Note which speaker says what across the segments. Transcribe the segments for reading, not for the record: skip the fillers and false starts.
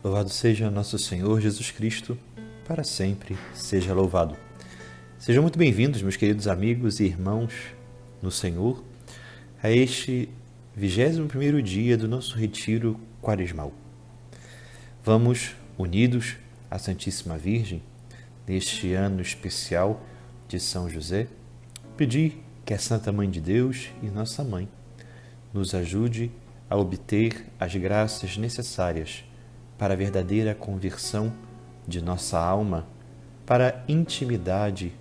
Speaker 1: Louvado seja nosso Senhor Jesus Cristo, para sempre seja louvado. Sejam muito bem-vindos, meus queridos amigos e irmãos no Senhor, a este 21º dia do nosso retiro quaresmal. Vamos, unidos à Santíssima Virgem, neste ano especial de São José, pedir que a Santa Mãe de Deus e nossa Mãe nos ajude a obter as graças necessárias para a verdadeira conversão de nossa alma, para a intimidade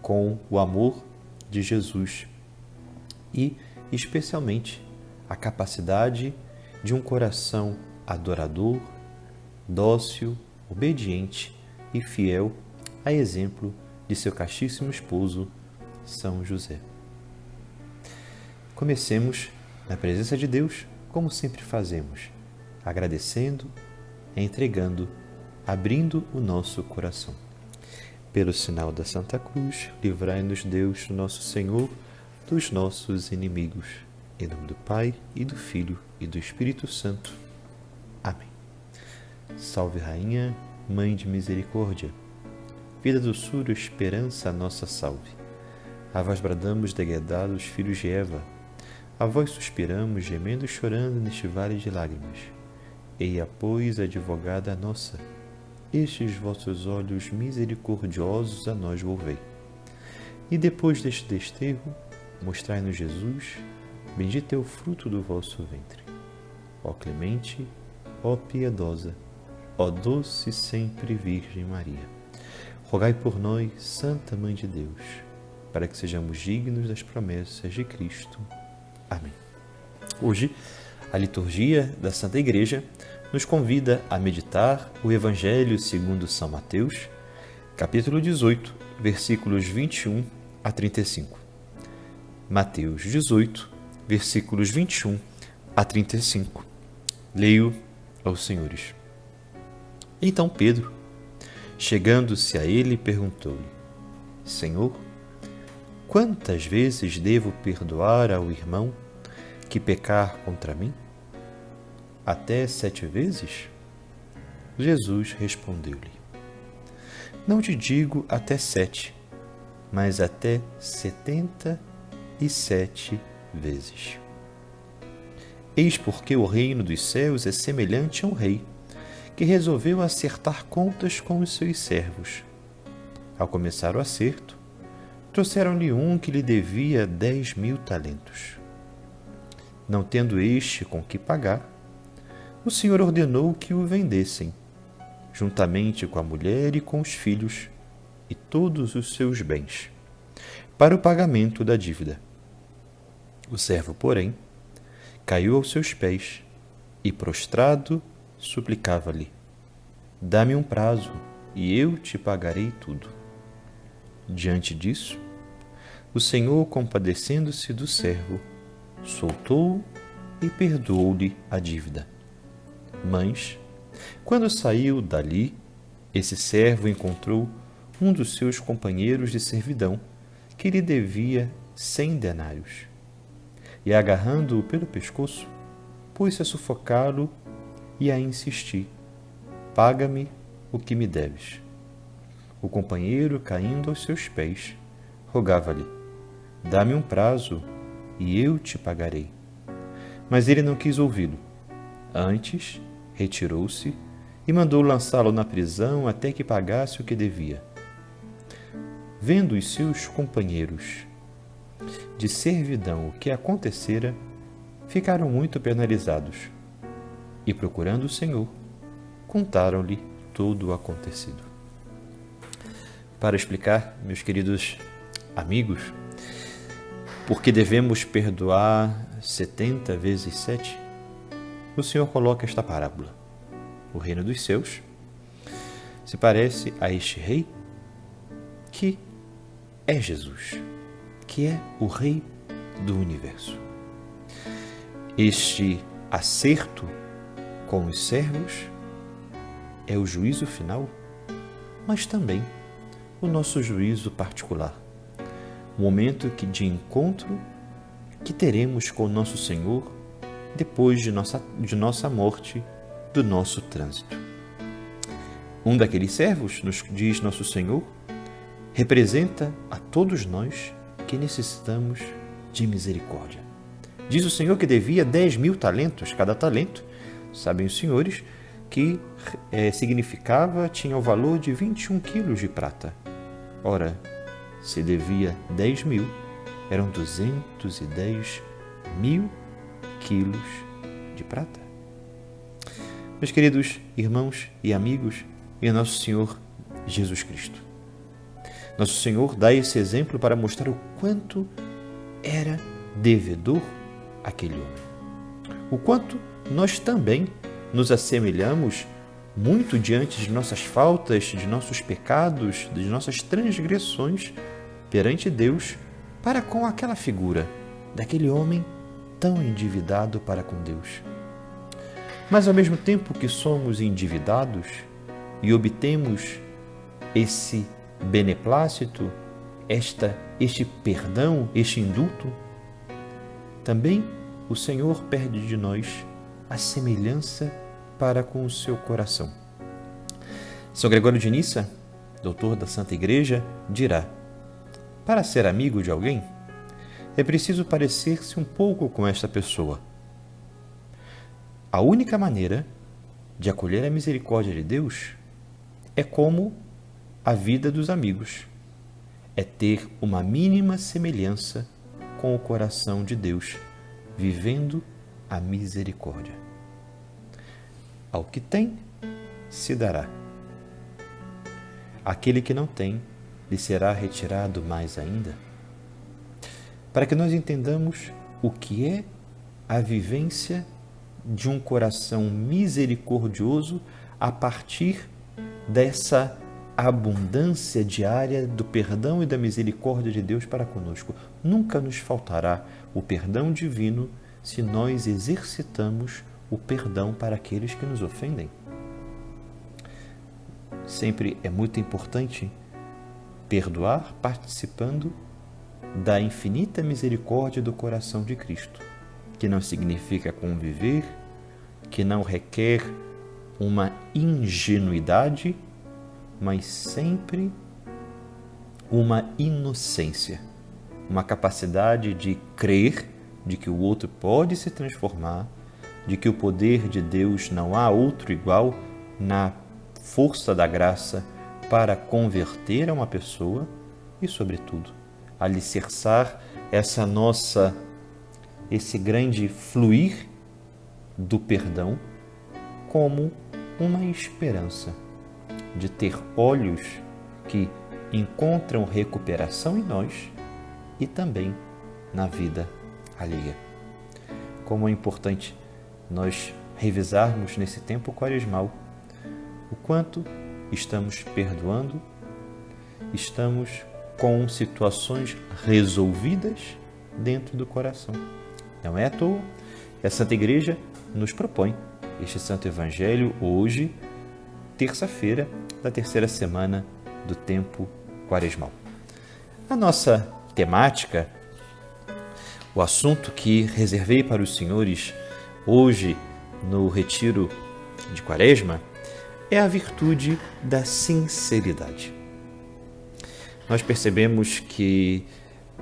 Speaker 1: com o amor de Jesus e, especialmente, a capacidade de um coração adorador, dócil, obediente e fiel, a exemplo de seu castíssimo esposo, São José. Comecemos na presença de Deus, como sempre fazemos, agradecendo, entregando, abrindo o nosso coração. Pelo sinal da Santa Cruz, livrai-nos Deus, nosso Senhor, dos nossos inimigos. Em nome do Pai, e do Filho, e do Espírito Santo. Amém. Salve, Rainha, Mãe de Misericórdia, vida, doçura, esperança, nossa salve. A vós bradamos, degredados filhos de Eva, a vós suspiramos, gemendo e chorando neste vale de lágrimas. Eia, pois, advogada nossa, estes vossos olhos misericordiosos a nós volvei. E depois deste desterro, mostrai-nos Jesus, bendito é o fruto do vosso ventre. Ó clemente, ó piedosa, ó doce sempre Virgem Maria, rogai por nós, Santa Mãe de Deus, para que sejamos dignos das promessas de Cristo. Amém. Hoje, a liturgia da Santa Igreja nos convida a meditar o Evangelho segundo São Mateus, capítulo 18, versículos 21 a 35. Mateus 18, versículos 21 a 35. Leio aos senhores. Então Pedro, chegando-se a ele, perguntou-lhe: Senhor, quantas vezes devo perdoar ao irmão que pecar contra mim? Até 7 vezes? Jesus respondeu-lhe: Não te digo até 7, mas até 77 vezes. Eis porque o reino dos céus é semelhante a um rei que resolveu acertar contas com os seus servos. Ao começar o acerto, trouxeram-lhe um que lhe devia 10.000 talentos. Não tendo este com que pagar, o Senhor ordenou que o vendessem, juntamente com a mulher e com os filhos e todos os seus bens, para o pagamento da dívida. O servo, porém, caiu aos seus pés e, prostrado, suplicava-lhe: Dá-me um prazo e eu te pagarei tudo. Diante disso, o Senhor, compadecendo-se do servo, soltou-o e perdoou-lhe a dívida. Mas, quando saiu dali, esse servo encontrou um dos seus companheiros de servidão que lhe devia 100 denários. E, agarrando-o pelo pescoço, pôs-se a sufocá-lo e a insistir: Paga-me o que me deves. O companheiro, caindo aos seus pés, rogava-lhe: Dá-me um prazo e eu te pagarei. Mas ele não quis ouvi-lo. Antes, retirou-se e mandou lançá-lo na prisão até que pagasse o que devia. Vendo os seus companheiros de servidão o que acontecera, ficaram muito penalizados e, procurando o Senhor, contaram-lhe todo o acontecido. Para explicar, meus queridos amigos, por que devemos perdoar 70 vezes 7, o Senhor coloca esta parábola. O reino dos céus se parece a este rei que é Jesus, que é o Rei do Universo. Este acerto com os servos é o juízo final, mas também o nosso juízo particular, o momento de encontro que teremos com o nosso Senhor depois de nossa morte, do nosso trânsito. Um daqueles servos, nos diz nosso Senhor, representa a todos nós que necessitamos de misericórdia. Diz o Senhor que devia 10.000 talentos, cada talento, sabem os senhores, que tinha o valor de 21 quilos de prata. Ora, se devia 10.000, eram 210.000 quilos de prata. Meus queridos irmãos e amigos, e nosso Senhor Jesus Cristo. Nosso Senhor dá esse exemplo para mostrar o quanto era devedor aquele homem. O quanto nós também nos assemelhamos muito diante de nossas faltas, de nossos pecados, de nossas transgressões perante Deus para com aquela figura daquele homem tão endividado para com Deus. Mas ao mesmo tempo que somos endividados e obtemos esse beneplácito, este perdão, este indulto, também o Senhor pede de nós a semelhança para com o seu coração. São Gregório de Nissa, doutor da Santa Igreja, dirá: para ser amigo de alguém, é preciso parecer-se um pouco com esta pessoa. A única maneira de acolher a misericórdia de Deus é como a vida dos amigos, é ter uma mínima semelhança com o coração de Deus, vivendo a misericórdia. Ao que tem, se dará. Aquele que não tem, lhe será retirado mais ainda. Para que nós entendamos o que é a vivência de um coração misericordioso a partir dessa abundância diária do perdão e da misericórdia de Deus para conosco. Nunca nos faltará o perdão divino se nós exercitamos o perdão para aqueles que nos ofendem. Sempre é muito importante perdoar participando da infinita misericórdia do coração de Cristo, que não significa conviver, que não requer uma ingenuidade, mas sempre uma inocência, uma capacidade de crer de que o outro pode se transformar, de que o poder de Deus não há outro igual na força da graça para converter a uma pessoa e, sobretudo, alicerçar esse grande fluir do perdão como uma esperança de ter olhos que encontram recuperação em nós e também na vida alheia. Como é importante nós revisarmos nesse tempo quaresmal o quanto estamos perdoando, estamos com situações resolvidas dentro do coração. Não é à toa que a Santa Igreja nos propõe este Santo Evangelho hoje, terça-feira da terceira semana do tempo quaresmal. A nossa temática, o assunto que reservei para os senhores hoje no retiro de Quaresma, é a virtude da sinceridade. Nós percebemos que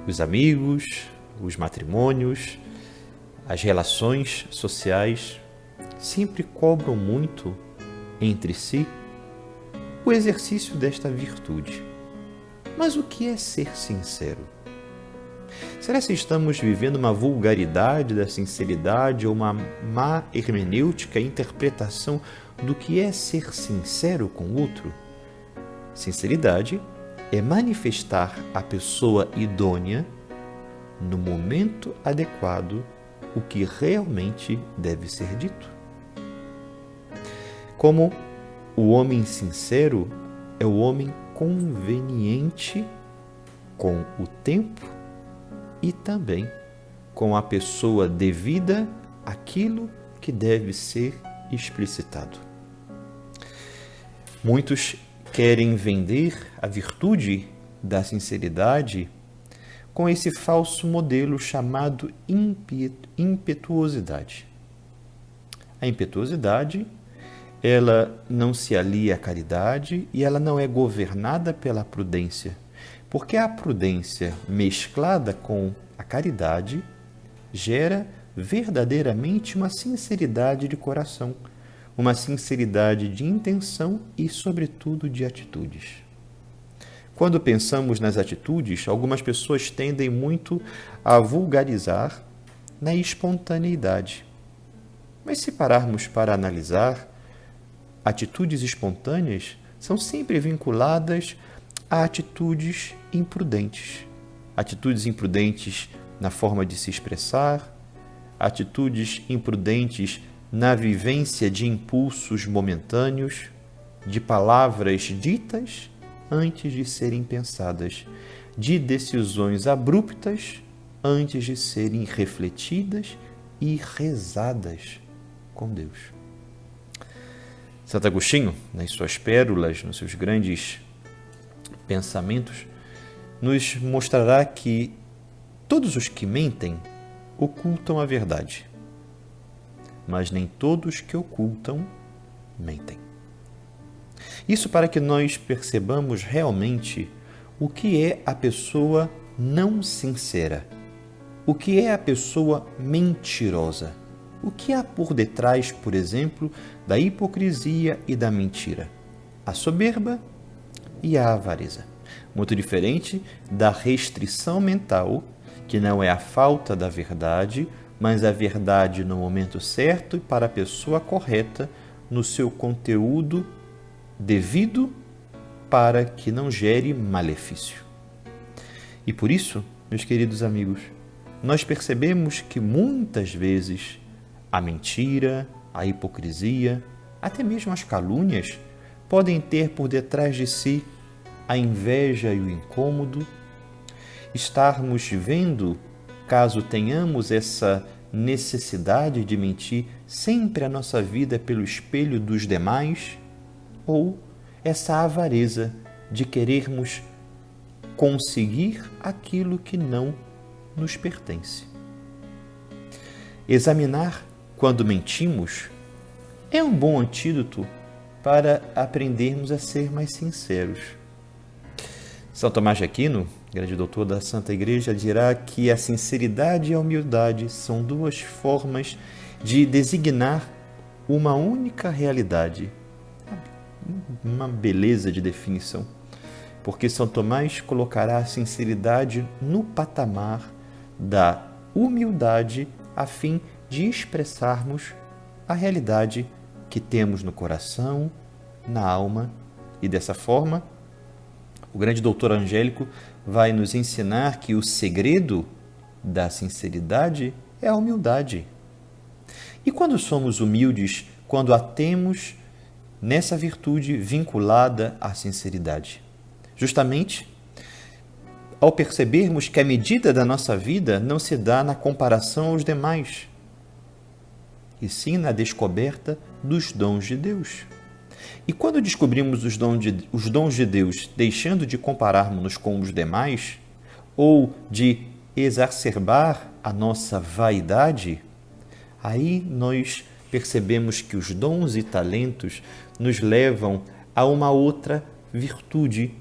Speaker 1: os amigos, os matrimônios, as relações sociais sempre cobram muito entre si o exercício desta virtude. Mas o que é ser sincero? Será que estamos vivendo uma vulgaridade da sinceridade ou uma má hermenêutica, interpretação do que é ser sincero com o outro? Sinceridade é manifestar à pessoa idônea, no momento adequado, o que realmente deve ser dito. Como o homem sincero é o homem conveniente com o tempo e também com a pessoa devida aquilo que deve ser explicitado. Muitos querem vender a virtude da sinceridade com esse falso modelo chamado impetuosidade. A impetuosidade ela não se alia à caridade e ela não é governada pela prudência, porque a prudência mesclada com a caridade gera verdadeiramente uma sinceridade de coração, uma sinceridade de intenção e, sobretudo, de atitudes. Quando pensamos nas atitudes, algumas pessoas tendem muito a vulgarizar na espontaneidade. Mas se pararmos para analisar, atitudes espontâneas são sempre vinculadas a atitudes imprudentes. Atitudes imprudentes na forma de se expressar, atitudes imprudentes na vivência de impulsos momentâneos, de palavras ditas antes de serem pensadas, de decisões abruptas antes de serem refletidas e rezadas com Deus. Santo Agostinho, nas suas pérolas, nos seus grandes pensamentos, nos mostrará que todos os que mentem ocultam a verdade, mas nem todos que ocultam mentem. Isso para que nós percebamos realmente o que é a pessoa não sincera, o que é a pessoa mentirosa, o que há por detrás, por exemplo, da hipocrisia e da mentira, a soberba e a avareza. Muito diferente da restrição mental, que não é a falta da verdade, mas a verdade no momento certo e para a pessoa correta, no seu conteúdo devido, para que não gere malefício. E por isso, meus queridos amigos, nós percebemos que muitas vezes a mentira, a hipocrisia, até mesmo as calúnias, podem ter por detrás de si a inveja e o incômodo. Estarmos vendo, caso tenhamos essa necessidade de mentir, sempre a nossa vida pelo espelho dos demais, ou essa avareza de querermos conseguir aquilo que não nos pertence. Examinar quando mentimos é um bom antídoto para aprendermos a ser mais sinceros. São Tomás de Aquino, grande doutor da Santa Igreja, dirá que a sinceridade e a humildade são duas formas de designar uma única realidade. Uma beleza de definição, porque São Tomás colocará a sinceridade no patamar da humildade a fim de expressarmos a realidade que temos no coração, na alma, e dessa forma o grande doutor Angélico vai nos ensinar que o segredo da sinceridade é a humildade. E quando somos humildes, quando a temos nessa virtude vinculada à sinceridade? Justamente ao percebermos que a medida da nossa vida não se dá na comparação aos demais, e sim na descoberta dos dons de Deus. E quando descobrimos os dons de Deus, deixando de compararmos-nos com os demais, ou de exacerbar a nossa vaidade, aí nós percebemos que os dons e talentos nos levam a uma outra virtude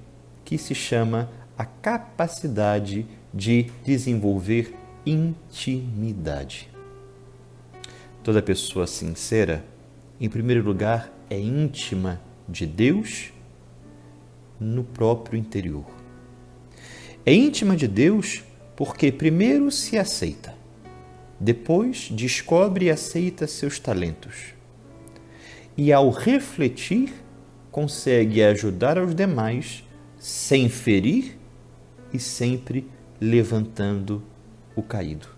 Speaker 1: que se chama a capacidade de desenvolver intimidade. Toda pessoa sincera, em primeiro lugar, é íntima de Deus no próprio interior. É íntima de Deus porque primeiro se aceita, depois descobre e aceita seus talentos. E ao refletir, consegue ajudar aos demais sem ferir e sempre levantando o caído.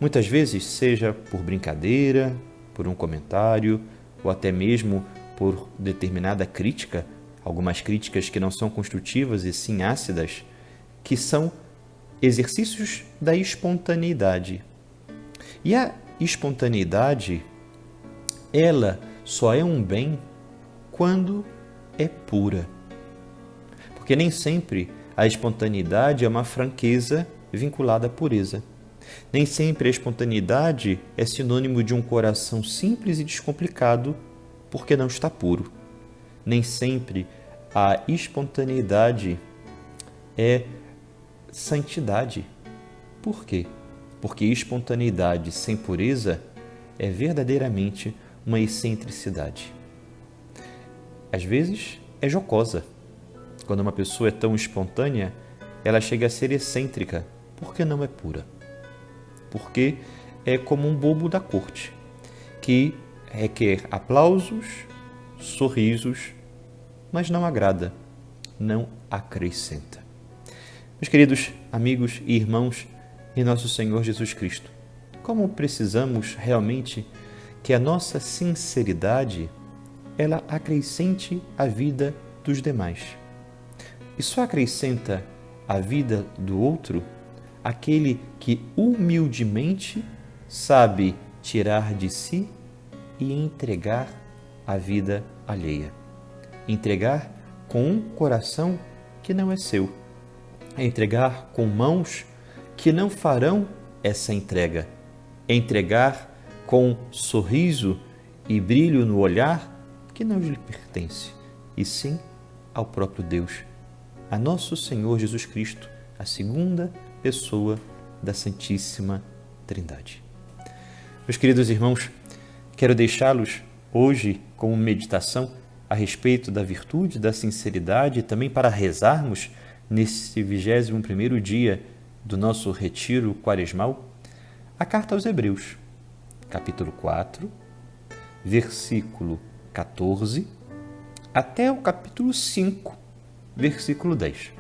Speaker 1: Muitas vezes, seja por brincadeira, por um comentário, ou até mesmo por determinada crítica, algumas críticas que não são construtivas e sim ácidas, que são exercícios da espontaneidade. E a espontaneidade, ela só é um bem quando é pura. Porque nem sempre a espontaneidade é uma franqueza vinculada à pureza. Nem sempre a espontaneidade é sinônimo de um coração simples e descomplicado, porque não está puro. Nem sempre a espontaneidade é santidade. Por quê? Porque espontaneidade sem pureza é verdadeiramente uma excentricidade. Às vezes é jocosa. Quando uma pessoa é tão espontânea, ela chega a ser excêntrica, porque não é pura. Porque é como um bobo da corte, que requer aplausos, sorrisos, mas não agrada, não acrescenta. Meus queridos amigos e irmãos em nosso Senhor Jesus Cristo, como precisamos realmente que a nossa sinceridade ela acrescente a vida dos demais. E só acrescenta a vida do outro aquele que humildemente sabe tirar de si e entregar a vida alheia. Entregar com um coração que não é seu. Entregar com mãos que não farão essa entrega. Entregar com sorriso e brilho no olhar que não lhe pertence, e sim ao próprio Deus, a nosso Senhor Jesus Cristo, a segunda pessoa da Santíssima Trindade. Meus queridos irmãos, quero deixá-los hoje como meditação a respeito da virtude da sinceridade e também para rezarmos nesse 21º dia do nosso retiro quaresmal, a carta aos Hebreus, capítulo 4, versículo 14, até o capítulo 5, versículo 10.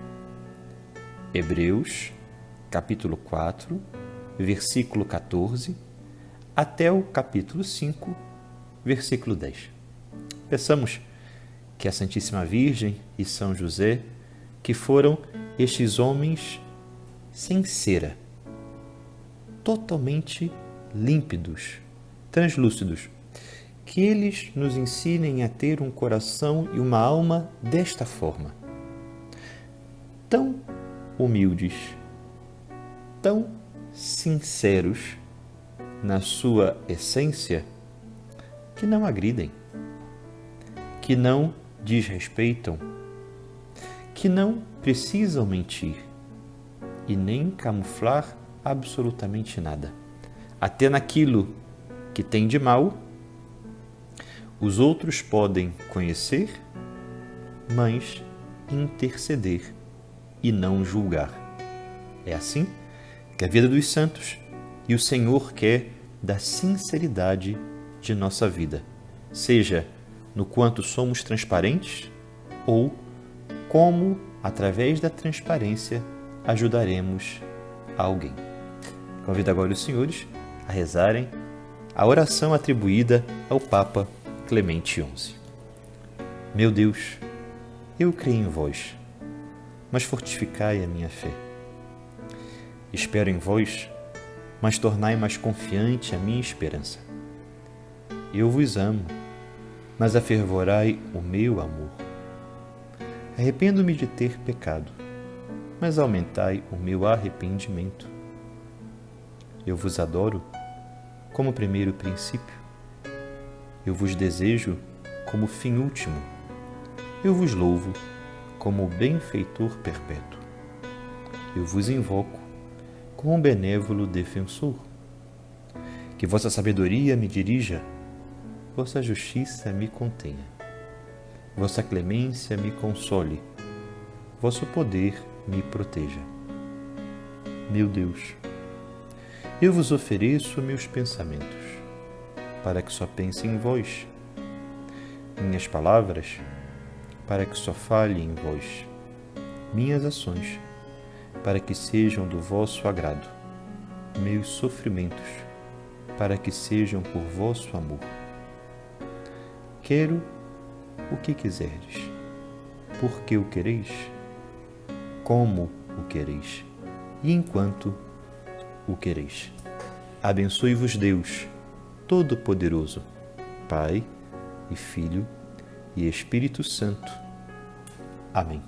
Speaker 1: Hebreus, capítulo 4, versículo 14, até o capítulo 5, versículo 10. Peçamos que a Santíssima Virgem e São José, que foram estes homens sem cera, totalmente límpidos, translúcidos, que eles nos ensinem a ter um coração e uma alma desta forma, tão humildes, tão sinceros na sua essência, que não agridem, que não desrespeitam, que não precisam mentir e nem camuflar absolutamente nada. Até naquilo que tem de mal, os outros podem conhecer, mas interceder e não julgar. É assim que a vida dos santos e o Senhor quer da sinceridade de nossa vida, seja no quanto somos transparentes ou como, através da transparência, ajudaremos alguém. Convido agora os senhores a rezarem a oração atribuída ao Papa Clemente XI. Meu Deus, eu creio em vós, mas fortificai a minha fé. Espero em vós, mas tornai mais confiante a minha esperança. Eu vos amo, mas afervorai o meu amor. Arrependo-me de ter pecado, mas aumentai o meu arrependimento. Eu vos adoro como primeiro princípio. Eu vos desejo como fim último. Eu vos louvo como benfeitor perpétuo. Eu vos invoco como um benévolo defensor. Que vossa sabedoria me dirija, vossa justiça me contenha, vossa clemência me console, vosso poder me proteja. Meu Deus, eu vos ofereço meus pensamentos, para que só pense em vós, minhas palavras, para que só fale em vós, minhas ações, para que sejam do vosso agrado, meus sofrimentos, para que sejam por vosso amor. Quero o que quiserdes, porque o quereis, como o quereis e enquanto o quereis. Abençoe-vos Deus Todo-Poderoso, Pai e Filho e Espírito Santo. Amém.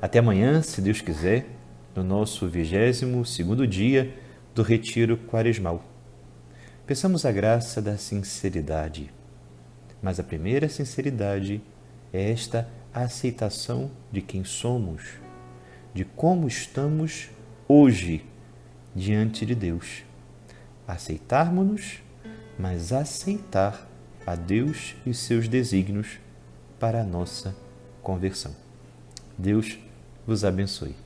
Speaker 1: Até amanhã, se Deus quiser, no nosso 22º dia do Retiro Quaresmal. Peçamos a graça da sinceridade. Mas a primeira sinceridade é esta aceitação de quem somos, de como estamos hoje diante de Deus. Aceitarmos-nos, mas aceitar a Deus e seus desígnios para a nossa conversão. Deus vos abençoe.